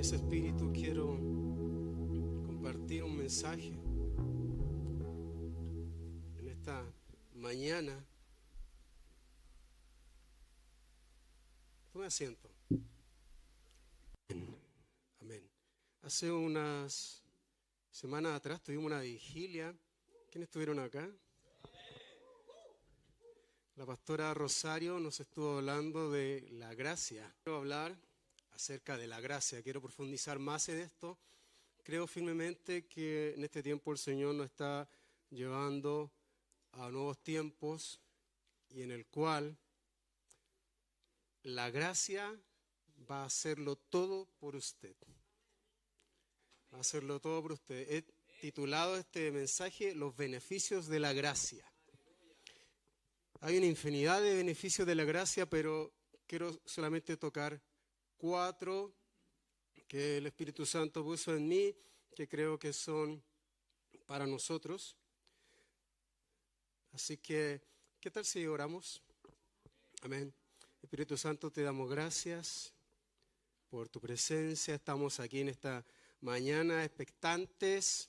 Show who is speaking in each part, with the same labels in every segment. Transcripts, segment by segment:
Speaker 1: ese espíritu quiero compartir un mensaje en esta mañana. Tome asiento. Amén. Hace unas semanas atrás tuvimos una vigilia. ¿Quiénes estuvieron acá? La pastora Rosario nos estuvo hablando de la gracia. Quiero hablar acerca de la gracia. Quiero profundizar más en esto. Creo firmemente que en este tiempo el Señor nos está llevando a nuevos tiempos y en el cual la gracia va a hacerlo todo por usted. Va a hacerlo todo por usted. He titulado este mensaje Los beneficios de la gracia. Hay una infinidad de beneficios de la gracia, pero quiero solamente tocar 4 que el Espíritu Santo puso en mí, que creo que son para nosotros. Así que, ¿qué tal si oramos? Amén. Espíritu Santo, te damos gracias por tu presencia. Estamos aquí en esta mañana expectantes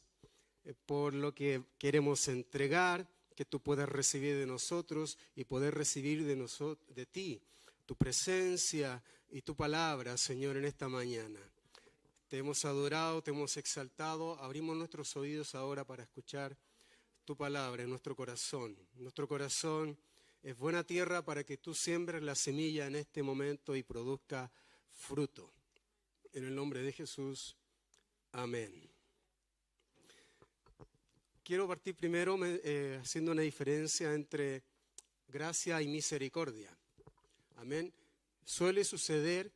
Speaker 1: por lo que queremos entregar, que tú puedas recibir de nosotros y poder recibir de ti tu presencia y tu palabra, Señor, en esta mañana. Te hemos adorado, te hemos exaltado, abrimos nuestros oídos ahora para escuchar tu palabra en nuestro corazón. Nuestro corazón es buena tierra para que tú siembres la semilla en este momento y produzca fruto. En el nombre de Jesús, amén. Quiero partir primero haciendo una diferencia entre gracia y misericordia. Amén. Suele suceder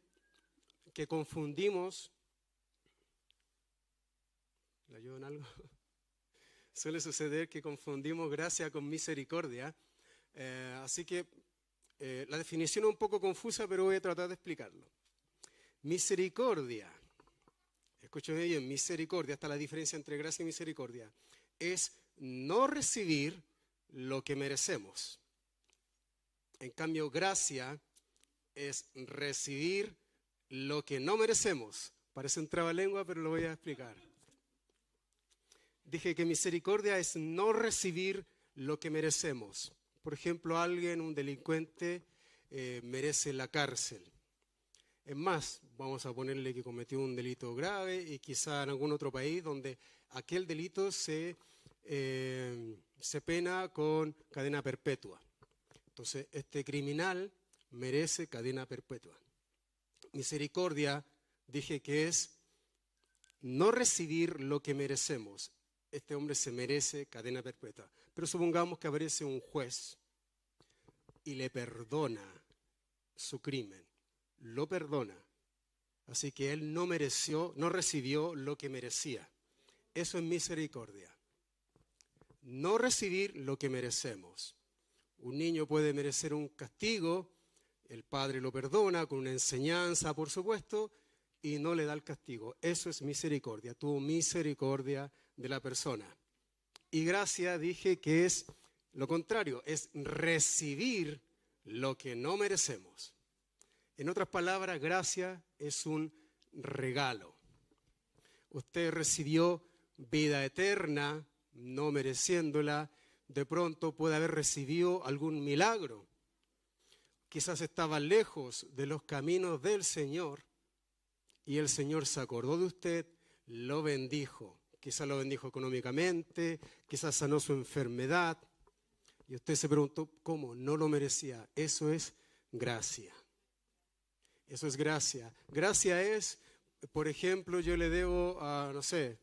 Speaker 1: que confundimos. ¿Le ayudo en algo? Suele suceder que confundimos gracia con misericordia. Así que la definición es un poco confusa, pero voy a tratar de explicarlo. Misericordia, escúcheme bien, misericordia, hasta la diferencia entre gracia y misericordia, es no recibir lo que merecemos. En cambio, gracia es recibir lo que no merecemos. Parece un trabalengua, pero lo voy a explicar. Dije que misericordia es no recibir lo que merecemos. Por ejemplo, un delincuente, merece la cárcel. Es más, vamos a ponerle que cometió un delito grave y quizá en algún otro país donde aquel delito se pena con cadena perpetua. Entonces, este criminal merece cadena perpetua. Misericordia, dije que es no recibir lo que merecemos. Este hombre se merece cadena perpetua. Pero supongamos que aparece un juez y le perdona su crimen. Lo perdona. Así que él no recibió lo que merecía. Eso es misericordia. No recibir lo que merecemos. Un niño puede merecer un castigo, el padre lo perdona con una enseñanza, por supuesto, y no le da el castigo. Eso es misericordia. Tuvo misericordia de la persona. Y gracia, dije que es lo contrario, es recibir lo que no merecemos. En otras palabras, gracia es un regalo. Usted recibió vida eterna, no mereciéndola, de pronto puede haber recibido algún milagro. Quizás estaba lejos de los caminos del Señor y el Señor se acordó de usted, lo bendijo. Quizás lo bendijo económicamente, quizás sanó su enfermedad. Y usted se preguntó, ¿cómo? No lo merecía. Eso es gracia. Eso es gracia. Gracia es, por ejemplo, yo le debo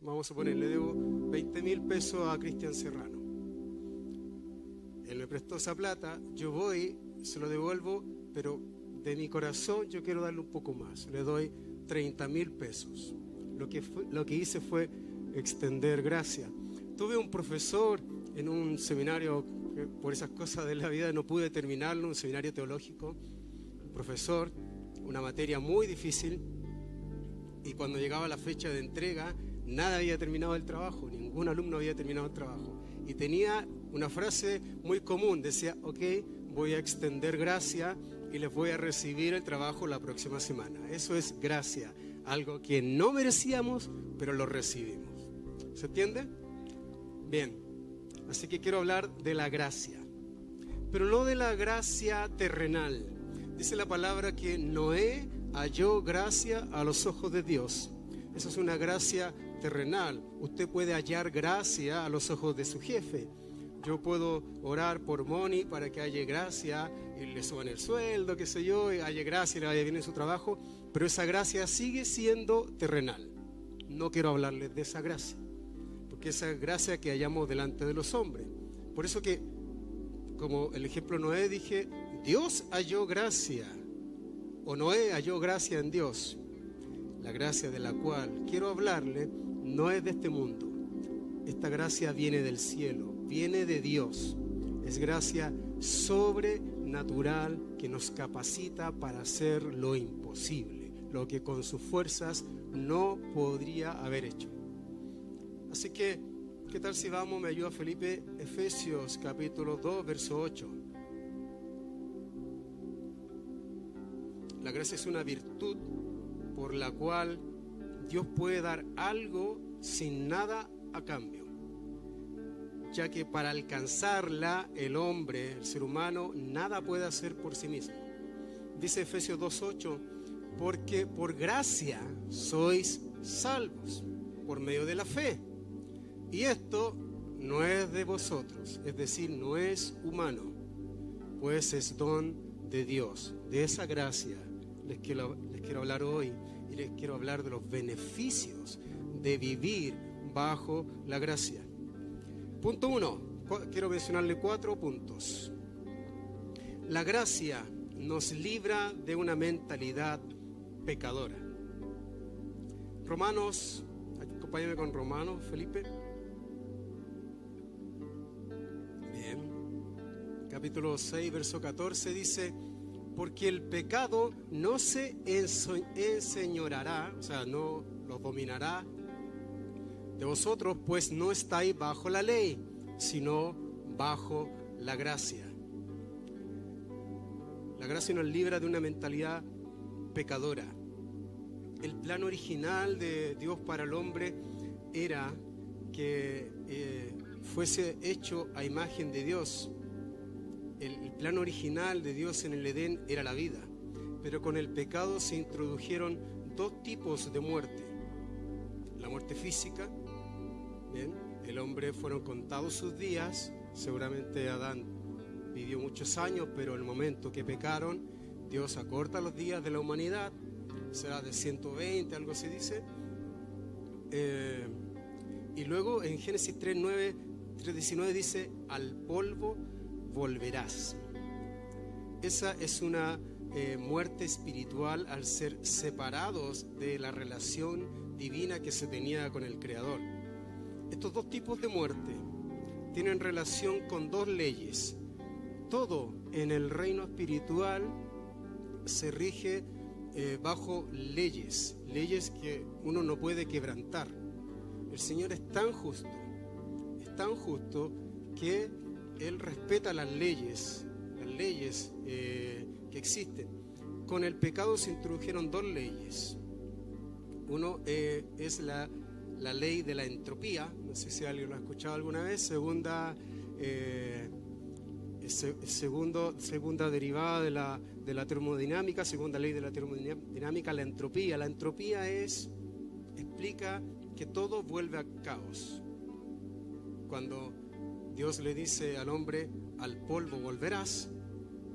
Speaker 1: vamos a poner, le debo 20,000 pesos a Cristian Serrano. Él me prestó esa plata, yo voy, se lo devuelvo, pero de mi corazón yo quiero darle un poco más. Le doy 30,000 pesos. Lo que hice fue extender gracia. Tuve un profesor en un seminario, que por esas cosas de la vida no pude terminarlo, un seminario teológico, un profesor, una materia muy difícil, y cuando llegaba la fecha de entrega, nada había terminado el trabajo, ningún alumno había terminado el trabajo. Y tenía una frase muy común, decía, ok, voy a extender gracia y les voy a recibir el trabajo la próxima semana. Eso es gracia. algo que no merecíamos, pero lo recibimos. ¿Se entiende? Bien, así que quiero hablar de la gracia, pero no de la gracia terrenal. Dice la palabra que Noé halló gracia a los ojos de Dios. Esa es una gracia terrenal. Usted puede hallar gracia a los ojos de su jefe. Yo puedo orar por Moni para que haya gracia y le suban el sueldo, qué sé yo, y haya gracia y le vaya bien en su trabajo, pero esa gracia sigue siendo terrenal. No quiero hablarles de esa gracia, porque esa gracia que hallamos delante de los hombres. Por eso que, como el ejemplo Noé, dije, Dios halló gracia, o Noé halló gracia en Dios. La gracia de la cual quiero hablarle no es de este mundo. Esta gracia viene del cielo, viene de Dios. Es gracia sobrenatural que nos capacita para hacer lo imposible, lo que con sus fuerzas no podría haber hecho. Así que, ¿qué tal si vamos? Me ayuda Felipe, Efesios capítulo 2, verso 8. La gracia es una virtud por la cual Dios puede dar algo sin nada a cambio, ya que para alcanzarla el hombre, el ser humano, nada puede hacer por sí mismo. Dice Efesios 2:8, porque por gracia sois salvos por medio de la fe, y esto no es de vosotros, es decir, no es humano, pues es don de Dios. De esa gracia les quiero hablar hoy, y les quiero hablar de los beneficios de vivir bajo la gracia. Punto 1, quiero mencionarle 4 puntos. La gracia nos libra de una mentalidad pecadora. Romanos, acompáñame con Romanos, Felipe. Bien, capítulo 6, verso 14 dice, porque el pecado no se enseñoreará, o sea, no los dominará de vosotros, pues no estáis bajo la ley, sino bajo la gracia. La gracia nos libra de una mentalidad pecadora. El plan original de Dios para el hombre era que fuese hecho a imagen de Dios. El plan original de Dios en el Edén era la vida, pero con el pecado se introdujeron 2 tipos de muerte. La muerte física, ¿bien? El hombre fueron contados sus días, seguramente Adán vivió muchos años, pero en el momento que pecaron, Dios acorta los días de la humanidad, será de 120, algo se dice. Y luego en Génesis 3:19 dice, al polvo volverás. Esa es una muerte espiritual al ser separados de la relación divina que se tenía con el Creador. Estos 2 tipos de muerte tienen relación con 2 leyes. Todo en el reino espiritual se rige bajo leyes que uno no puede quebrantar. El Señor es tan justo que Él respeta las leyes que existen. Con el pecado se introdujeron 2 leyes. Uno es la ley de la entropía, no sé si alguien lo ha escuchado alguna vez. Segunda derivada de la termodinámica, segunda ley de la termodinámica, la entropía. La entropía explica que todo vuelve a caos. Cuando Dios le dice al hombre, al polvo volverás,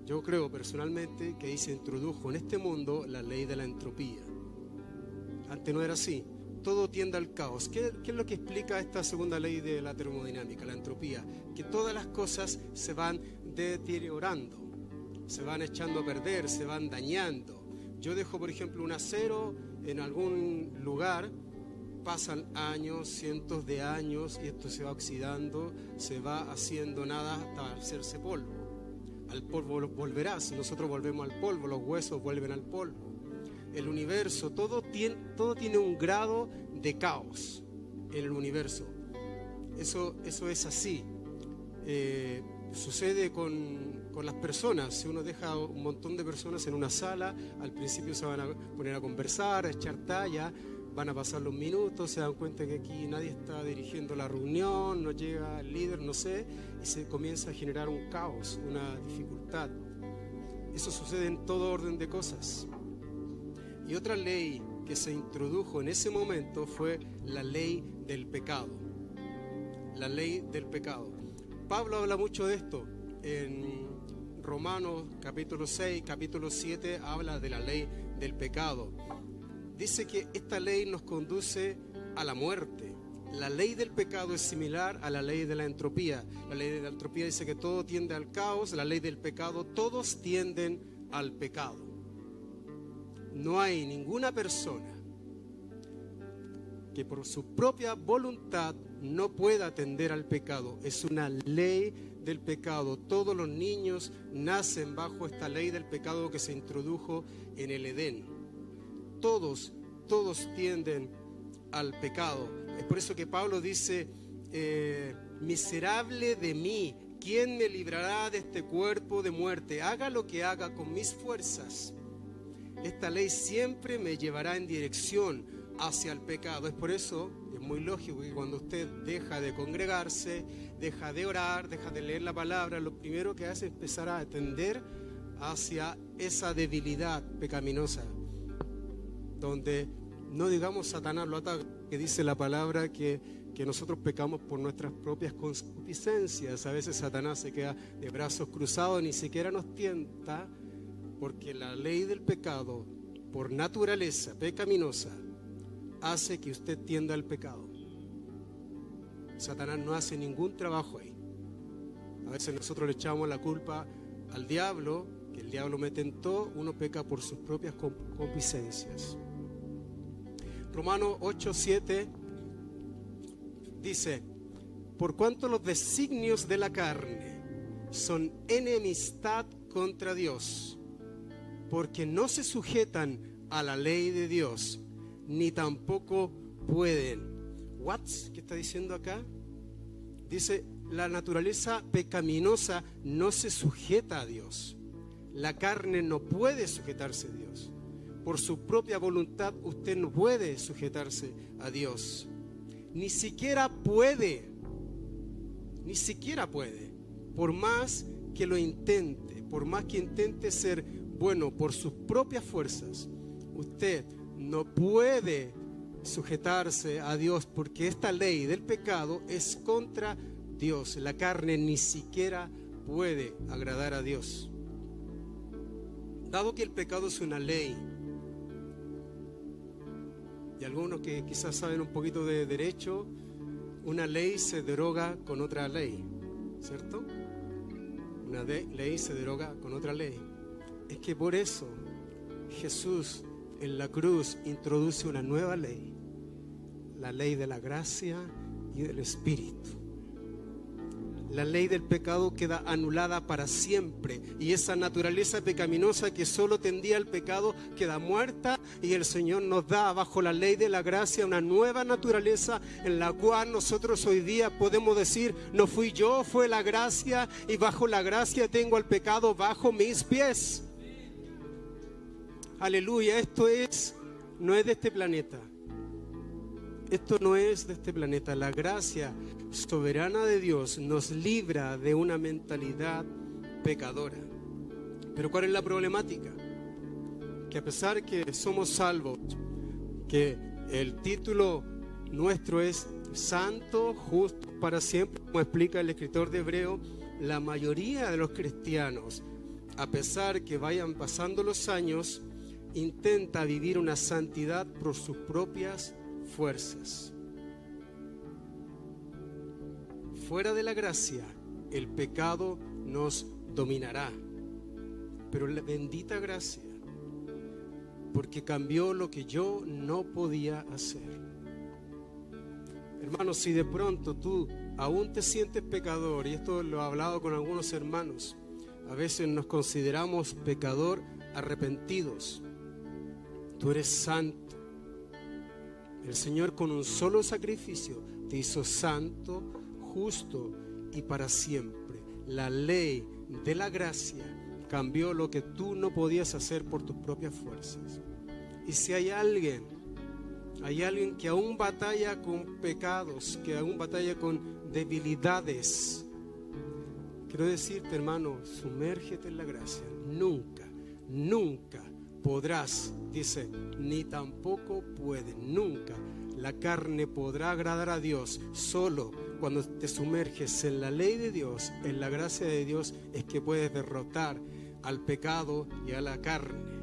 Speaker 1: yo creo personalmente que ahí se introdujo en este mundo la ley de la entropía. Antes no era así, todo tiende al caos. ¿Qué es lo que explica esta segunda ley de la termodinámica, la entropía? Que todas las cosas se van deteriorando, se van echando a perder, se van dañando. Yo dejo, por ejemplo, un acero en algún lugar, pasan años, cientos de años, y esto se va oxidando, se va haciendo nada hasta hacerse polvo. Al polvo volverás, nosotros volvemos al polvo, los huesos vuelven al polvo. El universo, todo tiene un grado de caos en el universo. Eso es así. Sucede con con las personas. Si uno deja un montón de personas en una sala, al principio se van a poner a conversar, a echar talla, van a pasar los minutos, se dan cuenta que aquí nadie está dirigiendo la reunión, no llega el líder, no sé, y se comienza a generar un caos, una dificultad. Eso sucede en todo orden de cosas. Y otra ley que se introdujo en ese momento fue la ley del pecado. La ley del pecado. Pablo habla mucho de esto. En Romanos capítulo 6, capítulo 7 habla de la ley del pecado. Dice que esta ley nos conduce a la muerte. La ley del pecado es similar a la ley de la entropía. La ley de la entropía dice que todo tiende al caos. La ley del pecado, todos tienden al pecado. No hay ninguna persona que por su propia voluntad no pueda tender al pecado. Es una ley del pecado. Todos los niños nacen bajo esta ley del pecado que se introdujo en el Edén. Todos tienden al pecado. Es por eso que Pablo dice, miserable de mí, ¿quién me librará de este cuerpo de muerte? Haga lo que haga con mis fuerzas, esta ley siempre me llevará en dirección hacia el pecado. Es por eso, es muy lógico que cuando usted deja de congregarse, deja de orar, deja de leer la palabra, lo primero que hace es empezar a tender hacia esa debilidad pecaminosa, donde no digamos Satanás lo ataca, que dice la palabra que nosotros pecamos por nuestras propias concupiscencias. A veces Satanás se queda de brazos cruzados, ni siquiera nos tienta, porque la ley del pecado, por naturaleza pecaminosa, hace que usted tienda al pecado. Satanás no hace ningún trabajo ahí. A veces nosotros le echamos la culpa al diablo, que el diablo me tentó. Uno peca por sus propias concupiscencias. Romanos 8:7 dice: por cuanto los designios de la carne son enemistad contra Dios, porque no se sujetan a la ley de Dios, ni tampoco pueden. ¿Qué está diciendo acá? Dice, la naturaleza pecaminosa no se sujeta a Dios. La carne no puede sujetarse a Dios. Por su propia voluntad usted no puede sujetarse a Dios. Ni siquiera puede. Ni siquiera puede. Por más que lo intente, por más que intente ser bueno por sus propias fuerzas, usted no puede sujetarse a Dios, porque esta ley del pecado es contra Dios. La carne ni siquiera puede agradar a Dios. Dado que el pecado es una ley, y algunos que quizás saben un poquito de derecho, una ley se deroga con otra ley, ¿cierto? Una ley se deroga con otra ley. Es que por eso Jesús en la cruz introduce una nueva ley, la ley de la gracia y del Espíritu. La ley del pecado queda anulada para siempre, y esa naturaleza pecaminosa que solo tendía al pecado queda muerta, y el Señor nos da bajo la ley de la gracia una nueva naturaleza en la cual nosotros hoy día podemos decir, no fui yo, fue la gracia, y bajo la gracia tengo al pecado bajo mis pies. Aleluya. Esto no es de este planeta. Esto no es de este planeta. La gracia soberana de Dios nos libra de una mentalidad pecadora. Pero ¿cuál es la problemática? Que a pesar que somos salvos, que el título nuestro es santo, justo para siempre, como explica el escritor de Hebreo, la mayoría de los cristianos, a pesar que vayan pasando los años, intenta vivir una santidad por sus propias fuerzas. Fuera de la gracia, el pecado nos dominará. Pero la bendita gracia, porque cambió lo que yo no podía hacer. Hermanos, si de pronto tú aún te sientes pecador, y esto lo he hablado con algunos hermanos, a veces nos consideramos pecador arrepentidos. Tú eres santo. El Señor con un solo sacrificio te hizo santo, justo y para siempre. La ley de la gracia cambió lo que tú no podías hacer por tus propias fuerzas. Y si hay alguien que aún batalla con pecados, que aún batalla con debilidades, quiero decirte, hermano, sumérgete en la gracia. Nunca podrás, dice, ni tampoco puede, nunca la carne podrá agradar a Dios. Solo cuando te sumerges en la ley de Dios, en la gracia de Dios, es que puedes derrotar al pecado y a la carne.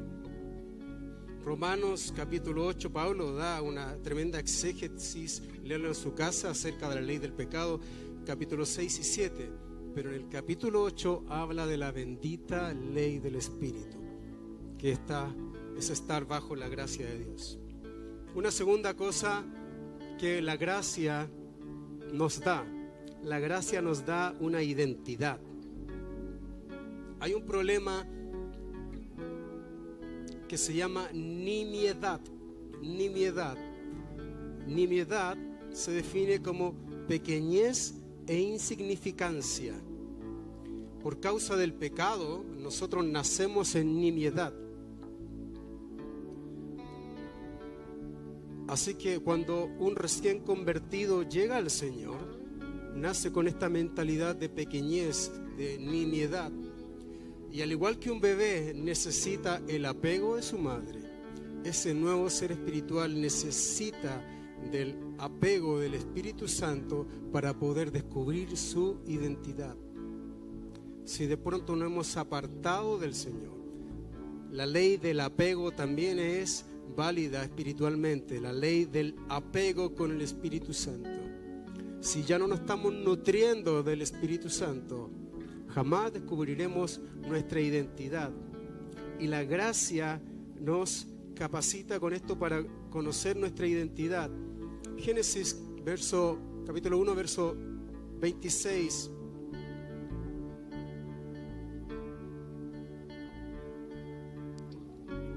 Speaker 1: Romanos capítulo 8, Pablo da una tremenda exégesis, léelo en su casa, acerca de la ley del pecado, capítulos 6 y 7. Pero en el capítulo 8 habla de la bendita ley del Espíritu, que es estar bajo la gracia de Dios. Una segunda cosa que la gracia nos da una identidad. Hay un problema que se llama nimiedad. Nimiedad se define como pequeñez e insignificancia. Por causa del pecado, nosotros nacemos en nimiedad. Así que cuando un recién convertido llega al Señor, nace con esta mentalidad de pequeñez, de nimiedad. Y al igual que un bebé necesita el apego de su madre, ese nuevo ser espiritual necesita del apego del Espíritu Santo para poder descubrir su identidad. Si de pronto nos hemos apartado del Señor, la ley del apego también es válida espiritualmente, la ley del apego con el Espíritu Santo. Si ya no nos estamos nutriendo del Espíritu Santo, jamás descubriremos nuestra identidad. Y la gracia nos capacita con esto para conocer nuestra identidad. Génesis capítulo 1, verso 26.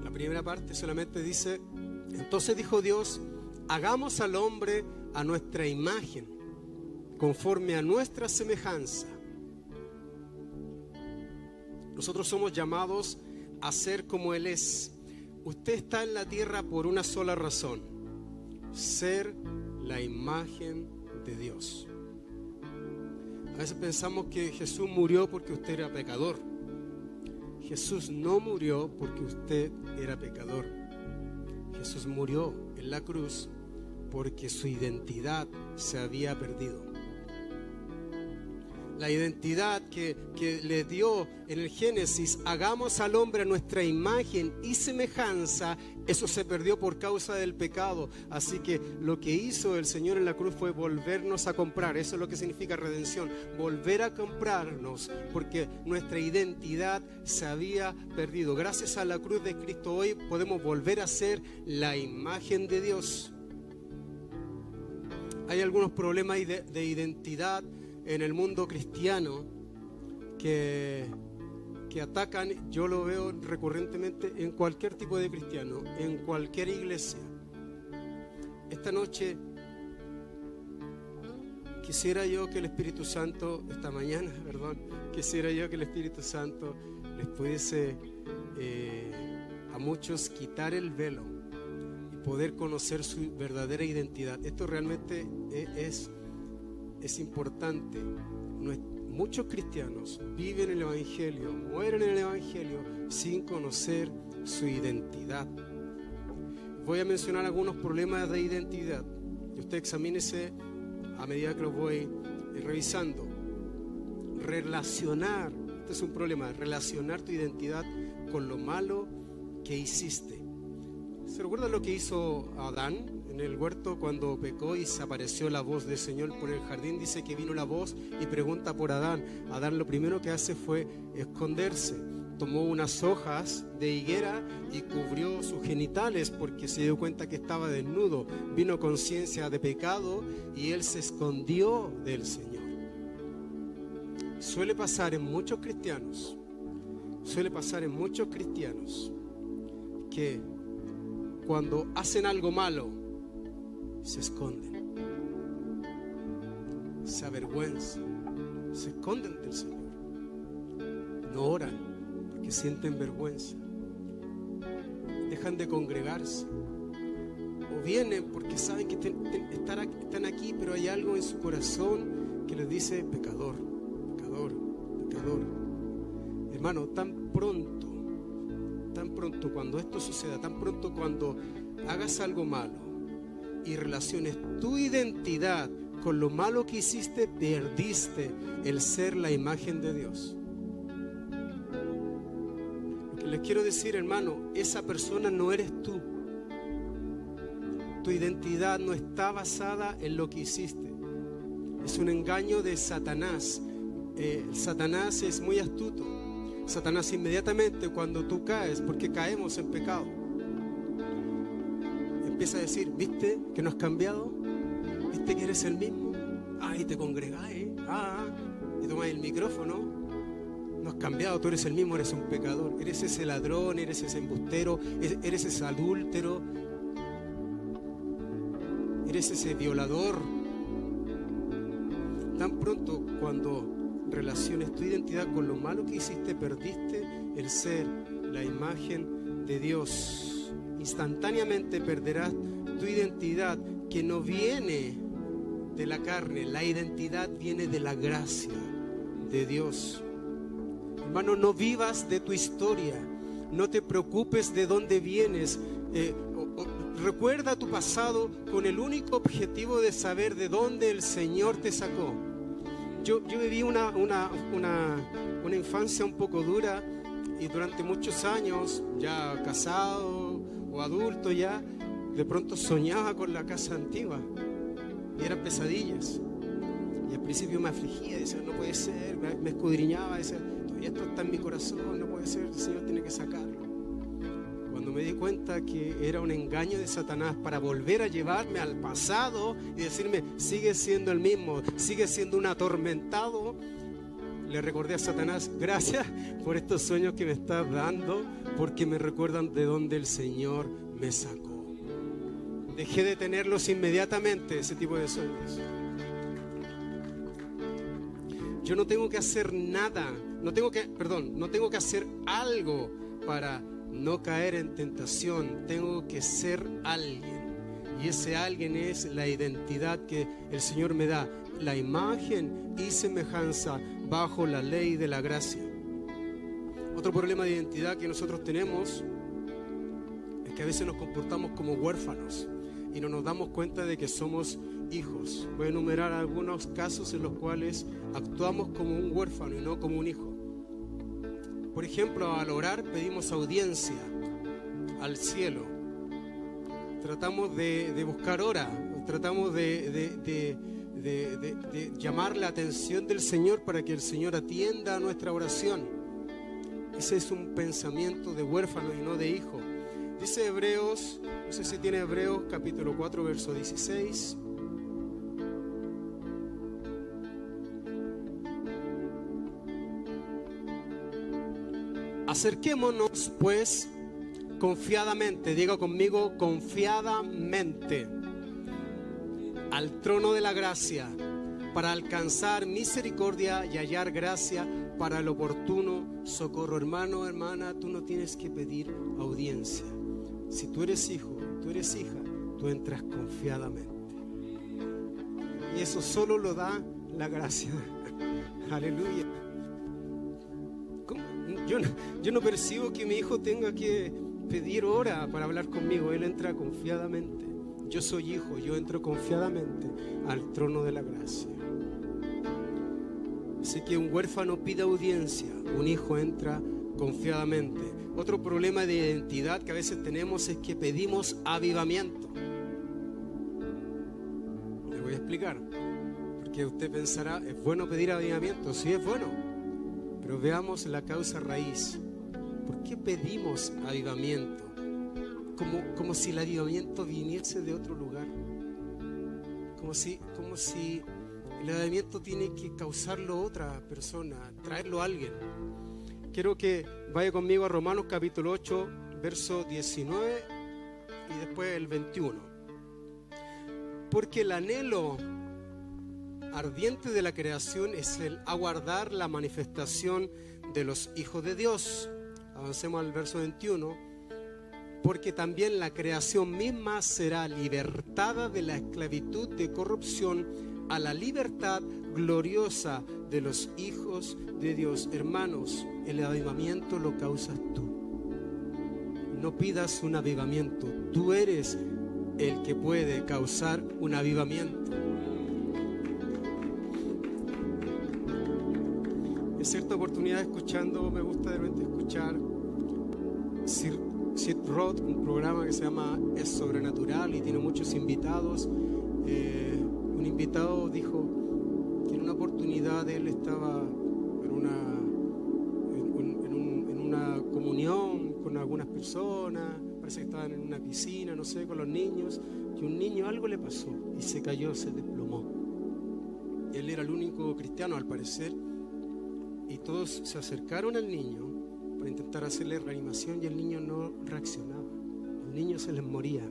Speaker 1: La primera parte solamente dice: entonces dijo Dios, hagamos al hombre a nuestra imagen, conforme a nuestra semejanza. Nosotros somos llamados a ser como Él es. Usted está en la tierra por una sola razón: ser la imagen de Dios. A veces pensamos que Jesús murió porque usted era pecador. Jesús no murió porque usted era pecador. Jesús murió en la cruz porque su identidad se había perdido. La identidad que le dio en el Génesis, hagamos al hombre a nuestra imagen y semejanza, eso se perdió por causa del pecado. Así que lo que hizo el Señor en la cruz fue volvernos a comprar. Eso es lo que significa redención, volver a comprarnos, porque nuestra identidad se había perdido. Gracias a la cruz de Cristo hoy podemos volver a ser la imagen de Dios. Hay algunos problemas de identidad en el mundo cristiano que atacan. Yo lo veo recurrentemente en cualquier tipo de cristiano, en cualquier iglesia. Esta noche quisiera yo que el Espíritu Santo, quisiera yo que el Espíritu Santo les pudiese a muchos quitar el velo y poder conocer su verdadera identidad. Esto realmente es importante. Muchos cristianos viven el Evangelio, mueren en el Evangelio sin conocer su identidad. Voy a mencionar algunos problemas de identidad y usted examínese a medida que los voy revisando. Este es un problema, relacionar tu identidad con lo malo que hiciste. ¿Se recuerda lo que hizo Adán en el huerto cuando pecó y se apareció la voz del Señor por el jardín? Dice que vino la voz y pregunta por Adán. Adán lo primero que hace fue esconderse. Tomó unas hojas de higuera y cubrió sus genitales porque se dio cuenta que estaba desnudo. Vino conciencia de pecado y él se escondió del Señor. Suele pasar en muchos cristianos que cuando hacen algo malo se esconden, se avergüenzan, se esconden del Señor. no oran porque sienten vergüenza, dejan de congregarse, o vienen porque saben que están aquí, pero hay algo en su corazón que les dice pecador, pecador, pecador. Hermano, tan pronto cuando esto suceda, tan pronto cuando hagas algo malo y relaciones tu identidad con lo malo que hiciste, perdiste el ser la imagen de Dios. Lo que les quiero decir, hermano, esa persona no eres tú. Tu identidad no está basada en lo que hiciste. Es un engaño de Satanás. Satanás es muy astuto. Satanás inmediatamente cuando tú caes, porque caemos en pecado, empieza a decir, ¿viste que no has cambiado? ¿Viste que eres el mismo? Y te congregáis, y tomáis el micrófono. No has cambiado, tú eres el mismo, eres un pecador. Eres ese ladrón, eres ese embustero, eres ese adúltero, eres ese violador. Tan pronto cuando relaciones tu identidad con lo malo que hiciste, perdiste el ser la imagen de Dios. Instantáneamente perderás tu identidad, que no viene de la carne. La identidad viene de la gracia de Dios. Hermano, no vivas de tu historia, no te preocupes de dónde vienes. Recuerda tu pasado con el único objetivo de saber de dónde el Señor te sacó. Yo viví una infancia un poco dura, y durante muchos años, ya casado o adulto ya, de pronto soñaba con la casa antigua y eran pesadillas. Y al principio me afligía, decía, no puede ser, me escudriñaba, decía, todavía esto está en mi corazón, no puede ser, el Señor tiene que sacarlo. Cuando me di cuenta que era un engaño de Satanás para volver a llevarme al pasado y decirme, sigue siendo el mismo, sigue siendo un atormentado, le recordé a Satanás, gracias por estos sueños que me estás dando, porque me recuerdan de dónde el Señor me sacó. Dejé de tenerlos inmediatamente, ese tipo de sueños. Yo no tengo que hacer nada, no tengo que hacer algo para no caer en tentación. Tengo que ser alguien, y ese alguien es la identidad que el Señor me da, la imagen y semejanza bajo la ley de la gracia. Otro problema de identidad que nosotros tenemos es que a veces nos comportamos como huérfanos y no nos damos cuenta de que somos hijos. Voy a enumerar algunos casos en los cuales actuamos como un huérfano y no como un hijo. Por ejemplo, al orar pedimos audiencia al cielo. Tratamos de buscar hora, tratamos de llamar la atención del Señor para que el Señor atienda a nuestra oración. Ese es un pensamiento de huérfano y no de hijo. Dice Hebreos, no sé si tiene Hebreos capítulo 4, verso 16. Acerquémonos pues confiadamente, diga conmigo, confiadamente, al trono de la gracia, para alcanzar misericordia y hallar gracia para el oportuno socorro. Hermano, hermana, tú no tienes que pedir audiencia. Si tú eres hijo, tú eres hija, tú entras confiadamente. Y eso solo lo da la gracia. Aleluya. Yo no percibo que mi hijo tenga que pedir hora para hablar conmigo. Él entra confiadamente. Yo soy hijo, yo entro confiadamente al trono de la gracia. Así que un huérfano pide audiencia, un hijo entra confiadamente. Otro problema de identidad que a veces tenemos es que pedimos avivamiento. Le voy a explicar, porque usted pensará, ¿es bueno pedir avivamiento? Sí, es bueno, pero veamos la causa raíz. ¿Por qué pedimos avivamiento? Como si el avivamiento viniese de otro lugar. Como si el avivamiento tiene que causarlo otra persona, traerlo a alguien. Quiero que vaya conmigo a Romanos capítulo 8, verso 19 y después el 21. Porque el anhelo ardiente de la creación es el aguardar la manifestación de los hijos de Dios. Avancemos al verso 21. Porque también la creación misma será libertada de la esclavitud de corrupción a la libertad gloriosa de los hijos de Dios. Hermanos, el avivamiento lo causas tú. No pidas un avivamiento. Tú eres el que puede causar un avivamiento. En cierta oportunidad escuchando, me gusta de repente escuchar Sid Roth, un programa que se llama Es Sobrenatural y tiene muchos invitados. Un invitado dijo que en una oportunidad él estaba en una comunión con algunas personas, parece que estaban en una piscina, no sé, con los niños, y un niño algo le pasó y se cayó, se desplomó. Él era el único cristiano al parecer, y todos se acercaron al niño para intentar hacerle reanimación y el niño no reaccionaba. El niño se les moría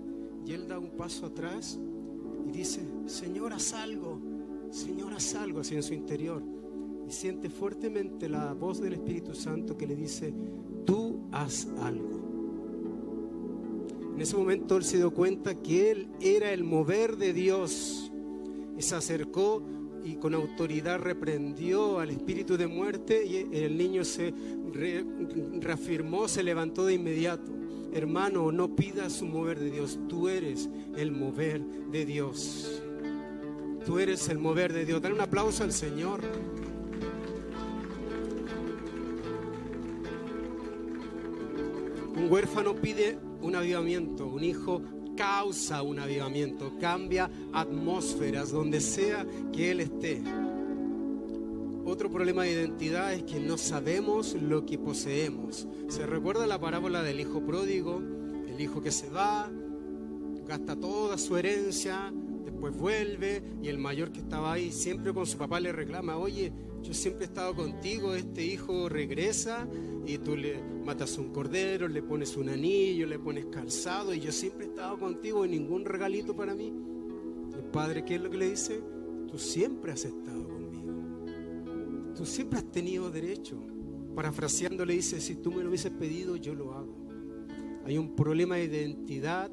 Speaker 1: y él da un paso atrás y dice: Señor, haz algo, Señor, haz algo, así en su interior, y siente fuertemente la voz del Espíritu Santo que le dice: tú haz algo. En ese momento él se dio cuenta que él era el mover de Dios y se acercó y con autoridad reprendió al espíritu de muerte, y el niño se reafirmó, se levantó de inmediato. Hermano, no pidas un mover de Dios. Tú eres el mover de Dios. Tú eres el mover de Dios. Dale un aplauso al Señor. Un huérfano pide un avivamiento. Un hijo causa un avivamiento, cambia atmósferas donde sea que él esté. Otro problema de identidad es que no sabemos lo que poseemos. ¿Se recuerda la parábola del hijo pródigo? El hijo que se va, gasta toda su herencia, después vuelve, y el mayor que estaba ahí siempre con su papá le reclama: oye, yo siempre he estado contigo, este hijo regresa y tú le matas un cordero, le pones un anillo, le pones calzado, y yo siempre he estado contigo y ningún regalito para mí. El padre, ¿qué es lo que le dice? Tú siempre has estado conmigo, tú siempre has tenido derecho. Parafraseando le dice: si tú me lo hubieses pedido, yo lo hago. Hay un problema de identidad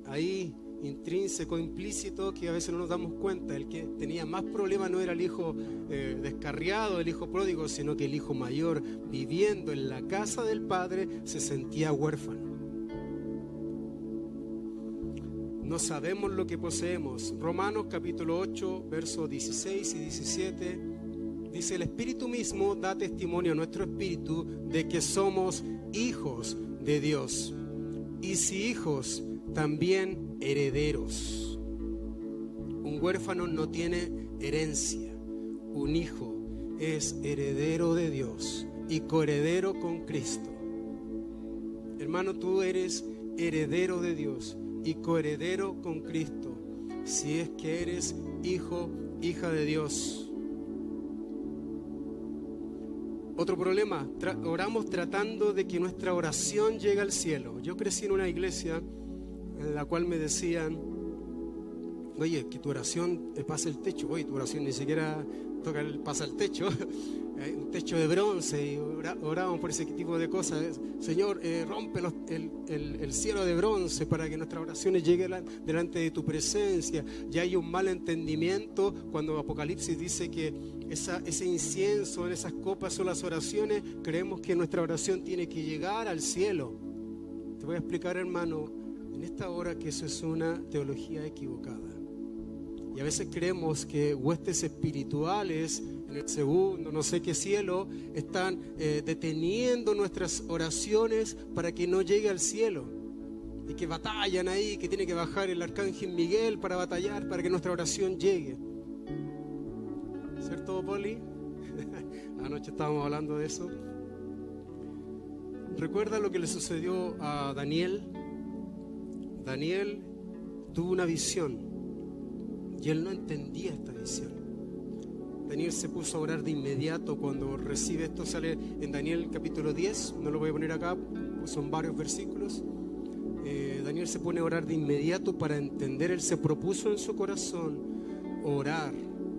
Speaker 1: ahí, intrínseco, implícito, que a veces no nos damos cuenta. El que tenía más problemas no era el hijo descarriado, el hijo pródigo, sino que el hijo mayor, viviendo en la casa del padre, se sentía huérfano. No sabemos lo que poseemos. Romanos capítulo 8, versos 16 y 17 dice: el Espíritu mismo da testimonio a nuestro espíritu de que somos hijos de Dios, y si hijos, también herederos. Un huérfano no tiene herencia. Un hijo es heredero de Dios y coheredero con Cristo. Hermano, tú eres heredero de Dios y coheredero con Cristo, si es que eres hijo, hija de Dios. Otro problema, oramos tratando de que nuestra oración llegue al cielo. Yo crecí en una iglesia en la cual me decían: oye, que tu oración pasa el techo. Oye, tu oración ni siquiera pasa el techo. Un techo de bronce, y orábamos por ese tipo de cosas. Señor, rompe el cielo de bronce para que nuestras oraciones lleguen delante de tu presencia. Ya hay un mal entendimiento cuando Apocalipsis dice que ese incienso en esas copas son las oraciones. Creemos que nuestra oración tiene que llegar al cielo. Te voy a explicar, hermano, en esta hora, que eso es una teología equivocada. Y a veces creemos que huestes espirituales en el segundo, no sé qué cielo, están deteniendo nuestras oraciones para que no llegue al cielo. Y que batallan ahí, que tiene que bajar el arcángel Miguel para batallar, para que nuestra oración llegue. ¿Cierto, Poli? Anoche estábamos hablando de eso. ¿Recuerda lo que le sucedió a Daniel? Daniel tuvo una visión y él no entendía esta visión. Daniel se puso a orar de inmediato cuando recibe esto. Sale en Daniel capítulo 10, no lo voy a poner acá, pues son varios versículos. Daniel se pone a orar de inmediato para entender. Él se propuso en su corazón orar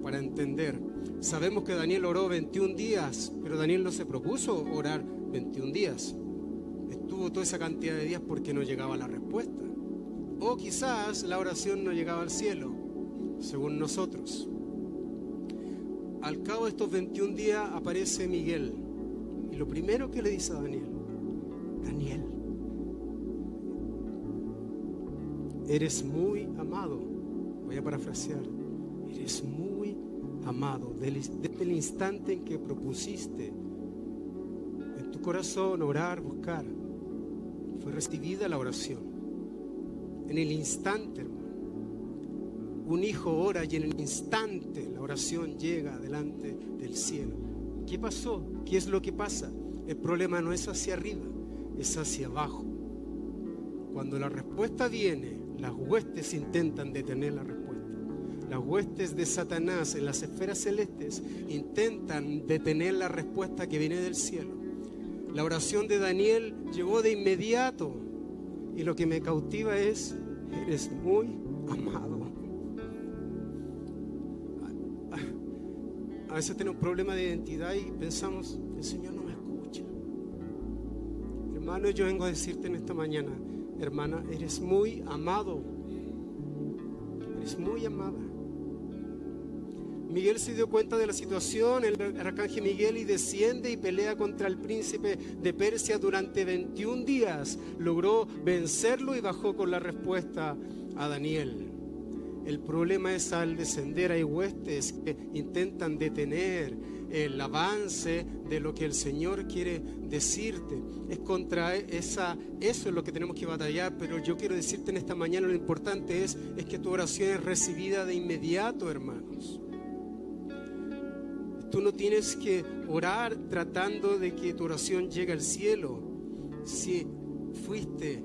Speaker 1: para entender. Sabemos que Daniel oró 21 días, pero Daniel no se propuso orar 21 días. Estuvo toda esa cantidad de días porque no llegaba la respuesta. O quizás la oración no llegaba al cielo, según nosotros. Al cabo de estos 21 días aparece Miguel. Y lo primero que le dice a Daniel: Daniel, eres muy amado. Voy a parafrasear. Eres muy amado. Desde el instante en que propusiste en tu corazón orar, buscar, fue recibida la oración. En el instante, hermano. Un hijo ora y en el instante la oración llega delante del cielo. ¿Qué pasó? ¿Qué es lo que pasa? El problema no es hacia arriba, es hacia abajo. Cuando la respuesta viene, las huestes intentan detener la respuesta. Las huestes de Satanás en las esferas celestes intentan detener la respuesta que viene del cielo. La oración de Daniel llegó de inmediato. Y lo que me cautiva es: eres muy amado. A veces tenemos un problema de identidad y pensamos: el Señor no me escucha. Hermano, yo vengo a decirte en esta mañana, hermana, eres muy amado. Eres muy amada. Miguel se dio cuenta de la situación, el arcángel Miguel, y desciende y pelea contra el príncipe de Persia durante 21 días. Logró vencerlo y bajó con la respuesta a Daniel. El problema es al descender hay huestes que intentan detener el avance de lo que el Señor quiere decirte. Es contra eso es lo que tenemos que batallar, pero yo quiero decirte en esta mañana, lo importante es que tu oración es recibida de inmediato, hermanos. Tú no tienes que orar tratando de que tu oración llegue al cielo. Si fuiste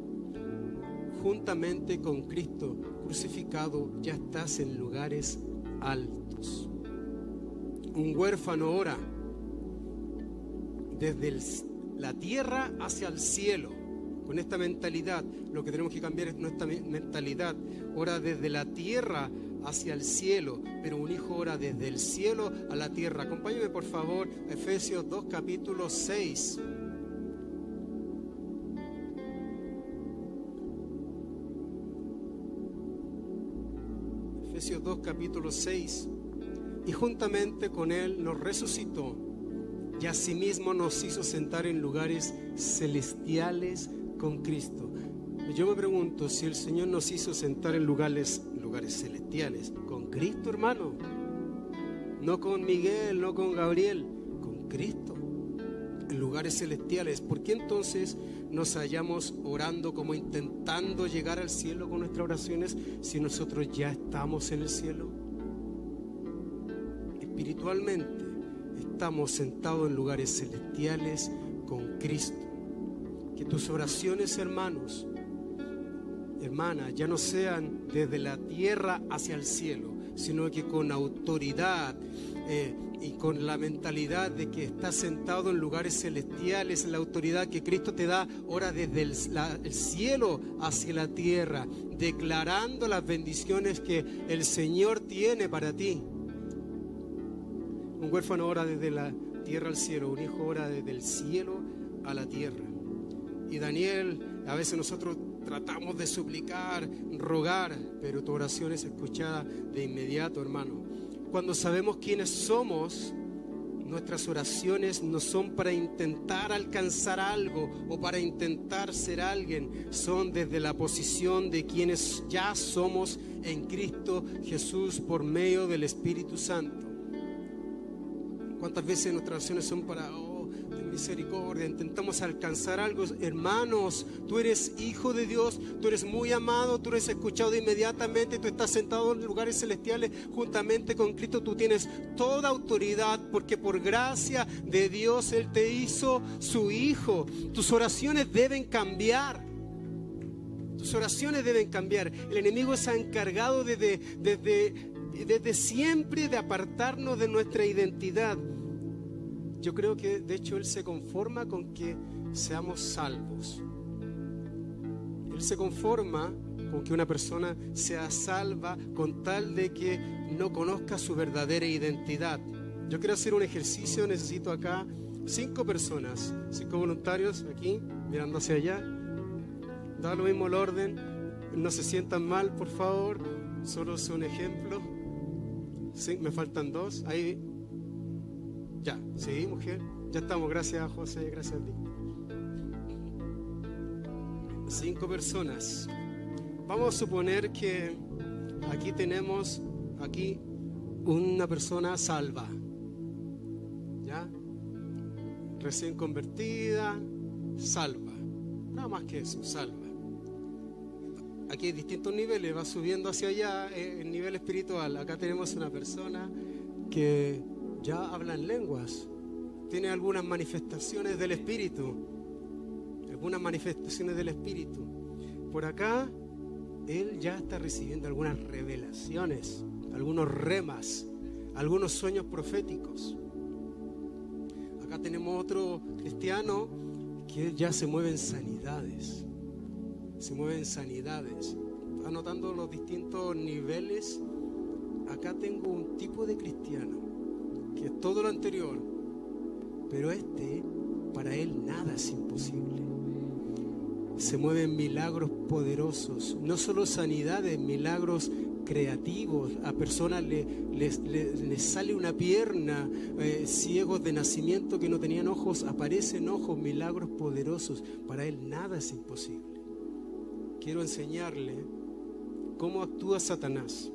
Speaker 1: juntamente con Cristo crucificado, ya estás en lugares altos. Un huérfano ora desde la tierra hacia el cielo. Con esta mentalidad, lo que tenemos que cambiar es nuestra mentalidad. Ora desde la tierra hacia el cielo, pero un hijo ora desde el cielo a la tierra. Acompáñame por favor a Efesios 2 capítulo 6. Efesios 2 capítulo 6. Y juntamente con él nos resucitó y asimismo nos hizo sentar en lugares celestiales con Cristo. Yo me pregunto, si el Señor nos hizo sentar en lugares celestiales con Cristo, hermano, no con Miguel, no con Gabriel, con Cristo, en lugares celestiales, ¿por qué entonces nos hallamos orando como intentando llegar al cielo con nuestras oraciones si nosotros ya estamos en el cielo? Espiritualmente estamos sentados en lugares celestiales con Cristo. Que tus oraciones, hermanos, hermanas, ya no sean desde la tierra hacia el cielo, sino que con autoridad y con la mentalidad de que estás sentado en lugares celestiales, la autoridad que Cristo te da, ora desde el cielo hacia la tierra, declarando las bendiciones que el Señor tiene para ti. Un huérfano ora desde la tierra al cielo, un hijo ora desde el cielo a la tierra. Y Daniel, a veces nosotros tratamos de suplicar, rogar, pero tu oración es escuchada de inmediato, hermano. Cuando sabemos quiénes somos, nuestras oraciones no son para intentar alcanzar algo o para intentar ser alguien, son desde la posición de quienes ya somos en Cristo Jesús por medio del Espíritu Santo. ¿Cuántas veces nuestras oraciones son para ten misericordia, intentamos alcanzar algo? Hermanos, tú eres hijo de Dios, tú eres muy amado, tú eres escuchado inmediatamente, tú estás sentado en lugares celestiales juntamente con Cristo, tú tienes toda autoridad porque por gracia de Dios Él te hizo su hijo. Tus oraciones deben cambiar. Tus oraciones deben cambiar. El enemigo se ha encargado desde siempre de apartarnos de nuestra identidad. Yo creo que de hecho Él se conforma con que seamos salvos. Él se conforma con que una persona sea salva con tal de que no conozca su verdadera identidad. Yo quiero hacer un ejercicio, necesito acá 5 personas, 5 voluntarios aquí, mirando hacia allá. Da lo mismo el orden, no se sientan mal, por favor, solo es un ejemplo. Sí, me faltan 2, ahí, ya, sí, mujer, ya estamos, gracias José, gracias a ti. 5 personas. Vamos a suponer que aquí tenemos una persona salva, ¿ya? Recién convertida, salva, nada más que eso, salva. Aquí hay distintos niveles, va subiendo hacia allá el nivel espiritual. Acá tenemos una persona que ya habla en lenguas, tiene algunas manifestaciones del Espíritu, Por acá, él ya está recibiendo algunas revelaciones, algunos remas, algunos sueños proféticos. Acá tenemos otro cristiano que ya se mueve en sanidades. ¿Está notando los distintos niveles? Acá tengo un tipo de cristiano que es todo lo anterior, pero para él nada es imposible. Se mueven milagros poderosos, no solo sanidades, milagros creativos. A personas les sale una pierna, ciegos de nacimiento que no tenían ojos, aparecen ojos, milagros poderosos. Para él nada es imposible. Quiero enseñarle cómo actúa Satanás,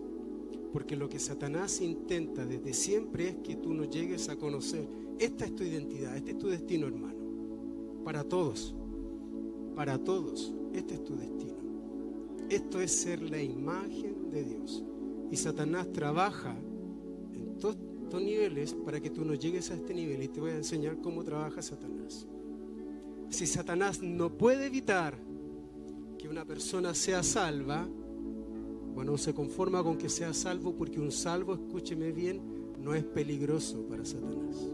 Speaker 1: porque lo que Satanás intenta desde siempre es que tú no llegues a conocer. Esta es tu identidad, este es tu destino, hermano. Para todos, este es tu destino. Esto es ser la imagen de Dios. Y Satanás trabaja en todos estos niveles para que tú no llegues a este nivel, y te voy a enseñar cómo trabaja Satanás. Si Satanás no puede evitar que una persona sea salva, bueno, se conforma con que sea salvo, porque un salvo, escúcheme bien, no es peligroso para Satanás.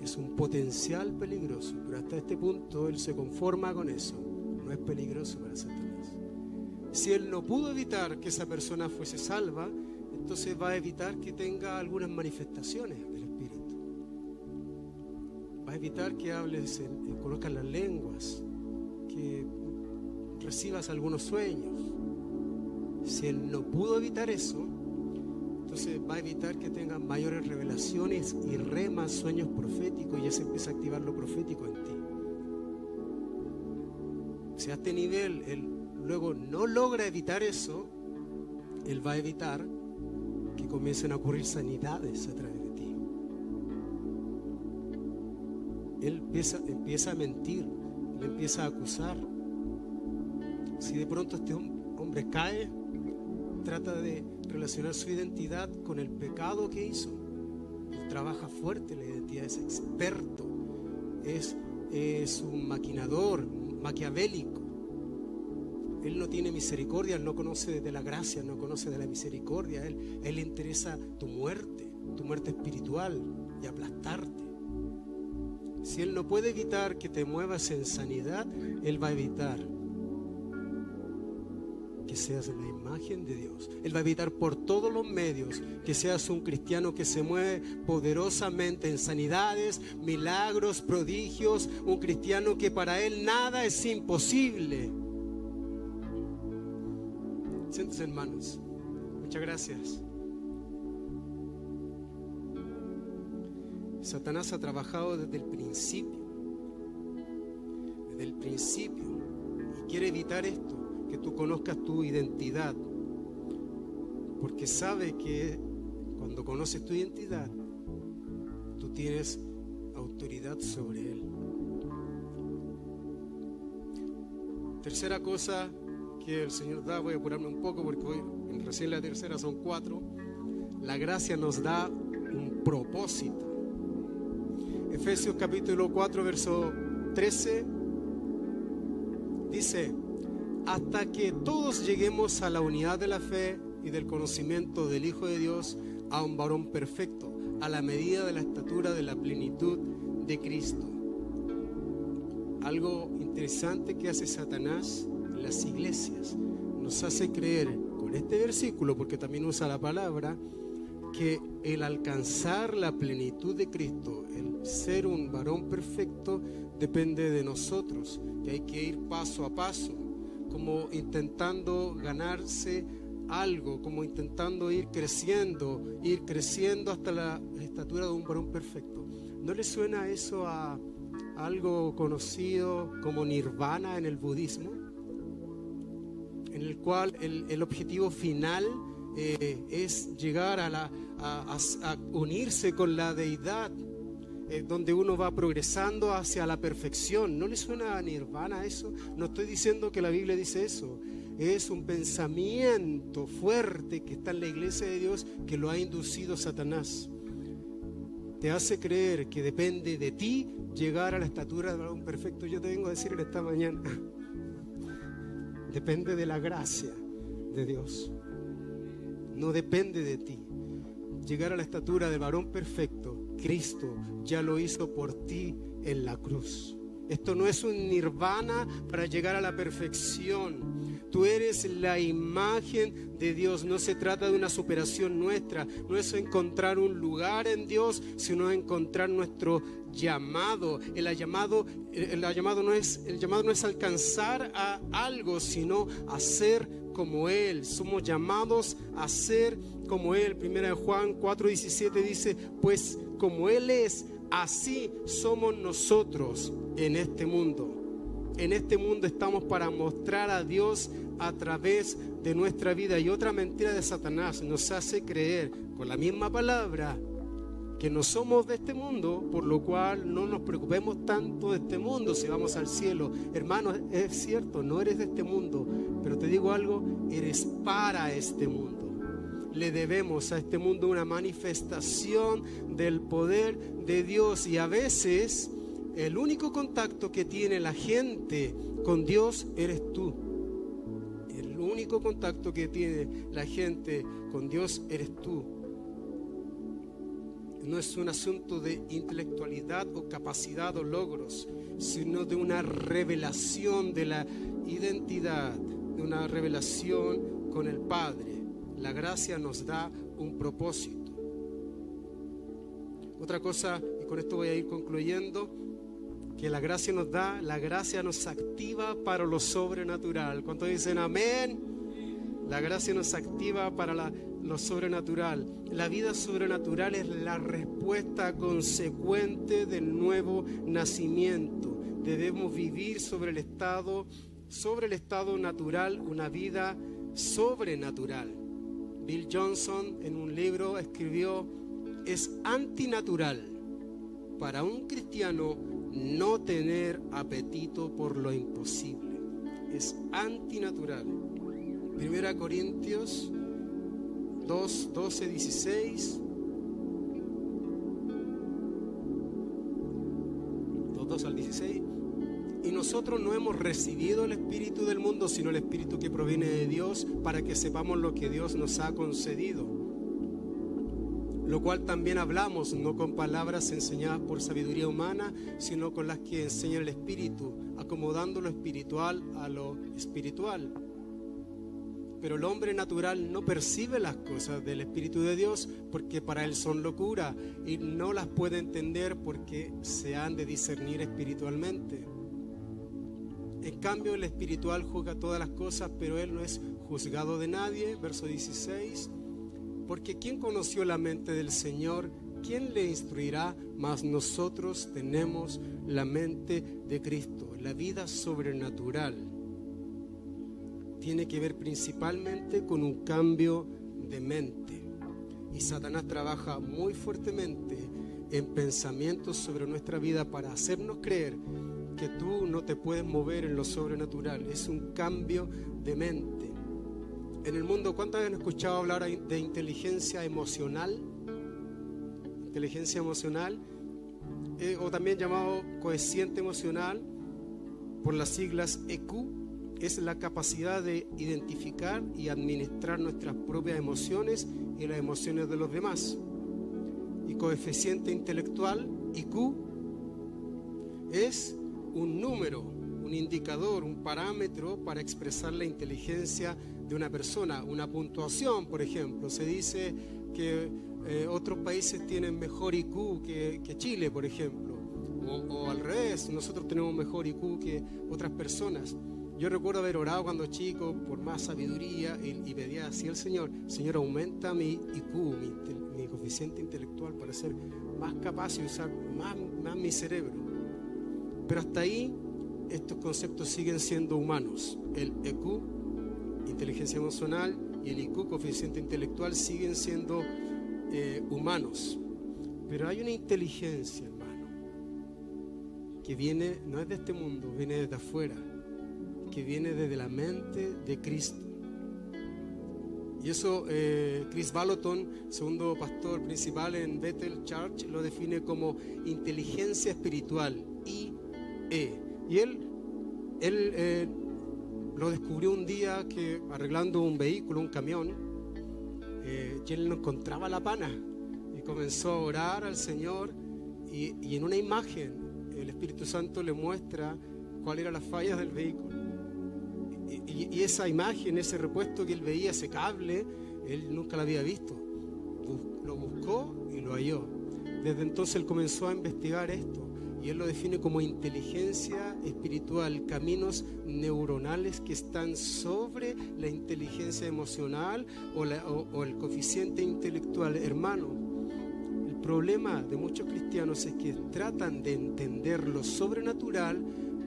Speaker 1: Es un potencial peligroso, pero hasta este punto él se conforma con eso. No es peligroso para Satanás. Si él no pudo evitar que esa persona fuese salva, entonces va a evitar que tenga algunas manifestaciones del Espíritu. Va a evitar que hables, conozcas las lenguas, que recibas algunos sueños. Si él no pudo evitar eso, entonces va a evitar que tengas mayores revelaciones y remas, sueños proféticos, y ya se empieza a activar lo profético en ti. Si a este nivel él luego no logra evitar eso, él va a evitar que comiencen a ocurrir sanidades a través de ti. Él empieza a mentir, él empieza a acusar. Si de pronto este hombre cae, trata de relacionar su identidad con el pecado que hizo. Él trabaja fuerte la identidad, es experto, es un maquinador, maquiavélico. Él no tiene misericordia, él no conoce de la gracia, no conoce de la misericordia. Él le interesa tu muerte espiritual, y aplastarte. Si él no puede evitar que te muevas en sanidad, él va a evitar que seas la imagen de Dios. Él va a evitar por todos los medios que seas un cristiano que se mueve poderosamente en sanidades, milagros, prodigios, un cristiano que para él nada es imposible. Siéntense, hermanos. Muchas gracias. Satanás ha trabajado desde el principio. Y quiere evitar esto, que tú conozcas tu identidad, porque sabe que cuando conoces tu identidad, tú tienes autoridad sobre él. Tercera cosa que el Señor da, voy a apurarme un poco porque hoy recién la tercera, son 4. La gracia nos da un propósito. Efesios capítulo 4 verso 13 dice: hasta que todos lleguemos a la unidad de la fe y del conocimiento del Hijo de Dios, a un varón perfecto, a la medida de la estatura de la plenitud de Cristo. Algo interesante que hace Satanás en las iglesias. Nos hace creer con este versículo, porque también usa la palabra, que el alcanzar la plenitud de Cristo, el ser un varón perfecto, depende de nosotros, que hay que ir paso a paso, como intentando ganarse algo, como intentando ir creciendo hasta la estatura de un varón perfecto. ¿No le suena eso a algo conocido como nirvana en el budismo? En el cual el objetivo final es llegar a unirse con la deidad, donde uno va progresando hacia la perfección. ¿No le suena a nirvana eso? No estoy diciendo que la Biblia dice eso. Es un pensamiento fuerte que está en la iglesia de Dios, que lo ha inducido Satanás. Te hace creer que depende de ti llegar a la estatura del varón perfecto. Yo te vengo a decir en esta mañana, depende de la gracia de Dios. No depende de ti. Llegar a la estatura del varón perfecto, Cristo ya lo hizo por ti en la cruz. Esto no es un nirvana para llegar a la perfección. Tú eres la imagen de Dios. No se trata de una superación nuestra. No es encontrar un lugar en Dios, sino encontrar nuestro llamado. El llamado no es alcanzar a algo, sino a ser como Él. Somos llamados a ser como Él. 1 Juan 4:17 dice: pues como Él es, así somos nosotros en este mundo. En este mundo estamos para mostrar a Dios a través de nuestra vida. Y otra mentira de Satanás nos hace creer con la misma palabra que no somos de este mundo, por lo cual no nos preocupemos tanto de este mundo si vamos al cielo. Hermano, es cierto, no eres de este mundo, pero te digo algo, eres para este mundo. Le debemos a este mundo una manifestación del poder de Dios, y a veces el único contacto que tiene la gente con Dios eres tú. El único contacto que tiene la gente con Dios eres tú. No es un asunto de intelectualidad o capacidad o logros, sino de una revelación de la identidad, de una revelación con el Padre. La gracia nos da un propósito. Otra cosa, y con esto voy a ir concluyendo, que la gracia nos activa para lo sobrenatural. ¿Cuántos dicen amén? La gracia nos activa para lo sobrenatural. La vida sobrenatural es la respuesta consecuente del nuevo nacimiento. Debemos vivir sobre el estado natural, una vida sobrenatural. Bill Johnson en un libro escribió: es antinatural para un cristiano no tener apetito por lo imposible. Es antinatural. 1 Corintios 2, 12, 16. 2 al 16. Y nosotros no hemos recibido el espíritu del mundo, sino el espíritu que proviene de Dios, para que sepamos lo que Dios nos ha concedido. Lo cual también hablamos, no con palabras enseñadas por sabiduría humana, sino con las que enseña el Espíritu, acomodando lo espiritual a lo espiritual. Pero el hombre natural no percibe las cosas del Espíritu de Dios, porque para él son locura, y no las puede entender porque se han de discernir espiritualmente. En cambio, el espiritual juzga todas las cosas, pero él no es juzgado de nadie. Verso 16. Porque ¿quién conoció la mente del Señor? ¿Quién le instruirá? Mas nosotros tenemos la mente de Cristo. La vida sobrenatural tiene que ver principalmente con un cambio de mente. Y Satanás trabaja muy fuertemente en pensamientos sobre nuestra vida para hacernos creer que tú no te puedes mover en lo sobrenatural. Es un cambio de mente. En el mundo, ¿cuántas veces han escuchado hablar de inteligencia emocional? Inteligencia emocional, o también llamado coeficiente emocional, por las siglas EQ, es la capacidad de identificar y administrar nuestras propias emociones y las emociones de los demás. Y coeficiente intelectual, IQ, es un número un indicador, un parámetro para expresar la inteligencia de una persona. Una puntuación, por ejemplo. Se dice que otros países tienen mejor IQ que Chile, por ejemplo. O al revés, nosotros tenemos mejor IQ que otras personas. Yo recuerdo haber orado cuando chico por más sabiduría y pedía así al Señor: Señor, aumenta mi IQ, mi coeficiente intelectual para ser más capaz y usar más mi cerebro. Pero hasta ahí estos conceptos siguen siendo humanos. El EQ, inteligencia emocional, y el IQ, coeficiente intelectual, siguen siendo humanos. Pero hay una inteligencia, hermano, que viene, no es de este mundo, viene desde afuera, que viene desde la mente de Cristo. Y eso Chris Vallotton, segundo pastor principal en Bethel Church, lo define como inteligencia espiritual, IE. Y él lo descubrió un día que arreglando un vehículo, un camión, y él no encontraba la pana y comenzó a orar al Señor, y en una imagen el Espíritu Santo le muestra cuáles eran las fallas del vehículo. Y esa imagen, ese repuesto que él veía, ese cable, él nunca lo había visto. Lo buscó y lo halló. Desde entonces él comenzó a investigar esto, y él lo define como inteligencia espiritual, caminos neuronales que están sobre la inteligencia emocional o el coeficiente intelectual. Hermano, el problema de muchos cristianos es que tratan de entender lo sobrenatural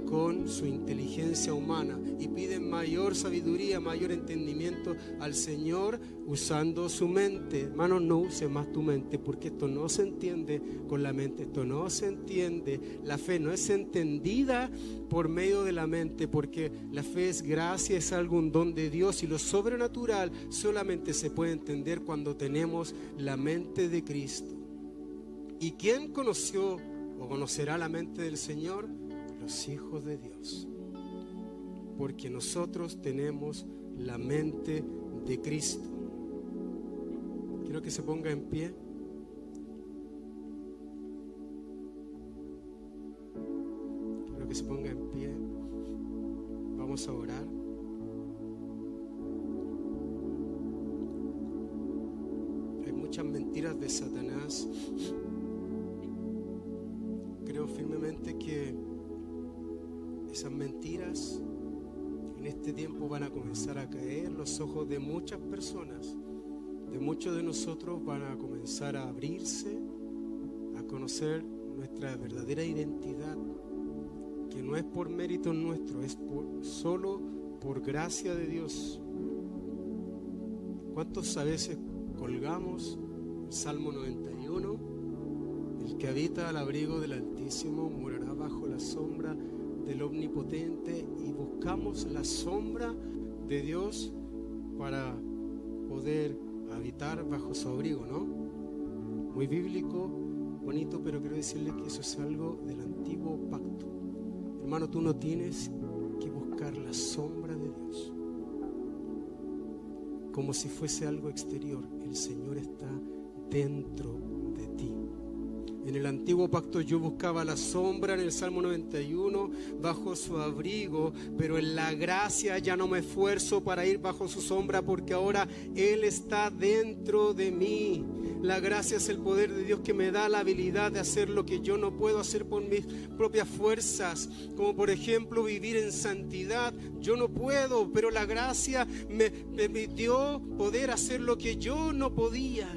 Speaker 1: con su inteligencia humana y piden mayor sabiduría, mayor entendimiento al Señor usando su mente. Hermano, no use más tu mente, porque esto no se entiende con la mente, esto no se entiende. La fe no es entendida por medio de la mente, porque la fe es gracia, es algún don de Dios, y lo sobrenatural solamente se puede entender cuando tenemos la mente de Cristo. ¿Y quién conoció o conocerá la mente del Señor? Los hijos de Dios, porque nosotros tenemos la mente de Cristo. Quiero que se ponga en pie. Quiero que se ponga en pie. Vamos a orar. Hay muchas mentiras de Satanás. Creo firmemente que esas mentiras en este tiempo van a comenzar a caer. Los ojos de muchas personas, de muchos de nosotros, van a comenzar a abrirse, a conocer nuestra verdadera identidad, que no es por mérito nuestro, es solo por gracia de Dios. ¿Cuántos a veces colgamos el Salmo 91? El que habita al abrigo del Altísimo morará bajo la sombra del Omnipotente, y buscamos la sombra de Dios para poder habitar bajo su abrigo, ¿no? Muy bíblico, bonito, pero quiero decirle que eso es algo del antiguo pacto. Hermano, tú no tienes que buscar la sombra de Dios como si fuese algo exterior. El Señor está dentro de ti. En el antiguo pacto yo buscaba la sombra en el Salmo 91 bajo su abrigo, pero en la gracia ya no me esfuerzo para ir bajo su sombra, porque ahora Él está dentro de mí. La gracia es el poder de Dios que me da la habilidad de hacer lo que yo no puedo hacer por mis propias fuerzas, como por ejemplo vivir en santidad. Yo no puedo, pero la gracia me permitió poder hacer lo que yo no podía.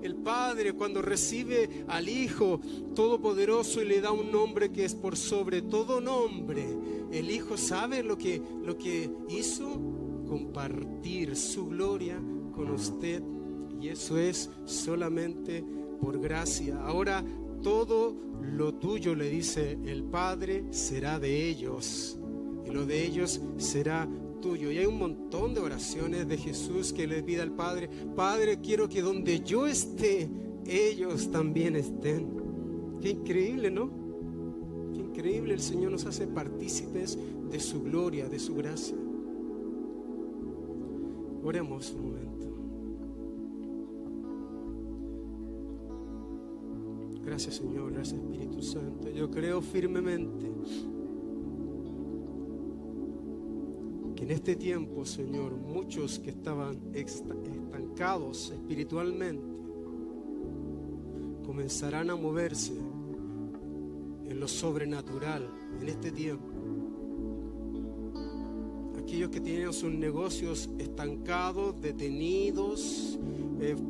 Speaker 1: El Padre, cuando recibe al Hijo Todopoderoso y le da un nombre que es por sobre todo nombre, el Hijo sabe lo que hizo: compartir su gloria con usted, y eso es solamente por gracia. Ahora todo lo tuyo, le dice el Padre, será de ellos, y lo de ellos será tuyo. Y hay un montón de oraciones de Jesús que le pide al Padre: Padre, quiero que donde yo esté, ellos también estén. Qué increíble, ¿no? Qué increíble. El Señor nos hace partícipes de su gloria, de su gracia. Oremos un momento. Gracias, Señor. Gracias, Espíritu Santo. Yo creo firmemente que en este tiempo, Señor, muchos que estaban estancados espiritualmente comenzarán a moverse en lo sobrenatural en este tiempo. Aquellos que tienen sus negocios estancados, detenidos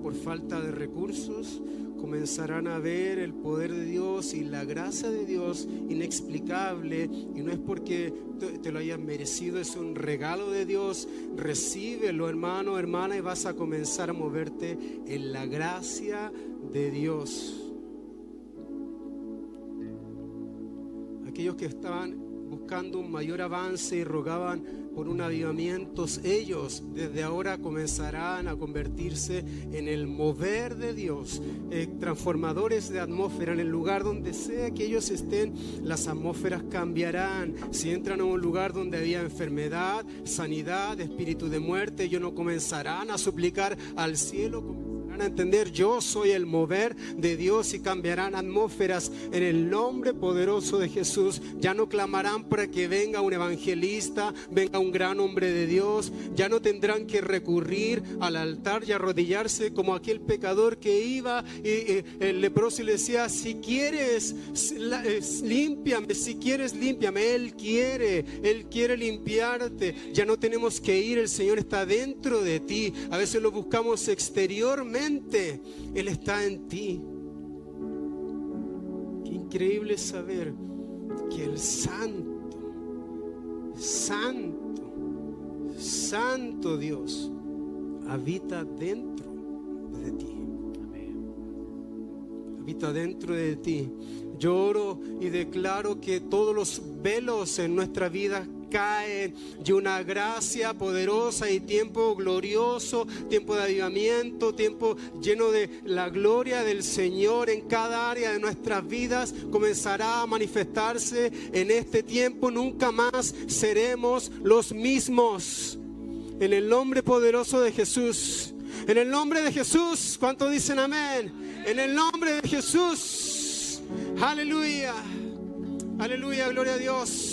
Speaker 1: por falta de recursos, comenzarán a ver el poder de Dios y la gracia de Dios inexplicable, y no es porque te lo hayas merecido, es un regalo de Dios. Recíbelo, hermano, hermana, y vas a comenzar a moverte en la gracia de Dios. Aquellos que estaban buscando un mayor avance y rogaban por un avivamiento, ellos desde ahora comenzarán a convertirse en el mover de Dios, transformadores de atmósfera. En el lugar donde sea que ellos estén, las atmósferas cambiarán. Si entran a un lugar donde había enfermedad, sanidad, espíritu de muerte, ellos no comenzarán a suplicar al cielo, a entender: yo soy el mover de Dios, y cambiarán atmósferas en el nombre poderoso de Jesús. Ya no clamarán para que venga un evangelista, venga un gran hombre de Dios. Ya no tendrán que recurrir al altar y arrodillarse como aquel pecador que iba y el leproso y le decía: si quieres límpiame, si quieres límpiame. Él quiere limpiarte. Ya no tenemos que ir, el Señor está dentro de ti. A veces lo buscamos exteriormente, Él está en ti. Qué increíble saber que el santo Dios habita dentro de ti. Habita dentro de ti. Yo oro y declaro que todos los velos en nuestra vida caen, y una gracia poderosa y tiempo glorioso, tiempo de avivamiento, tiempo lleno de la gloria del Señor en cada área de nuestras vidas comenzará a manifestarse en este tiempo. Nunca más seremos los mismos. En el nombre poderoso de Jesús. En el nombre de Jesús. ¿Cuántos dicen amén? En el nombre de Jesús. Aleluya. Aleluya, gloria a Dios.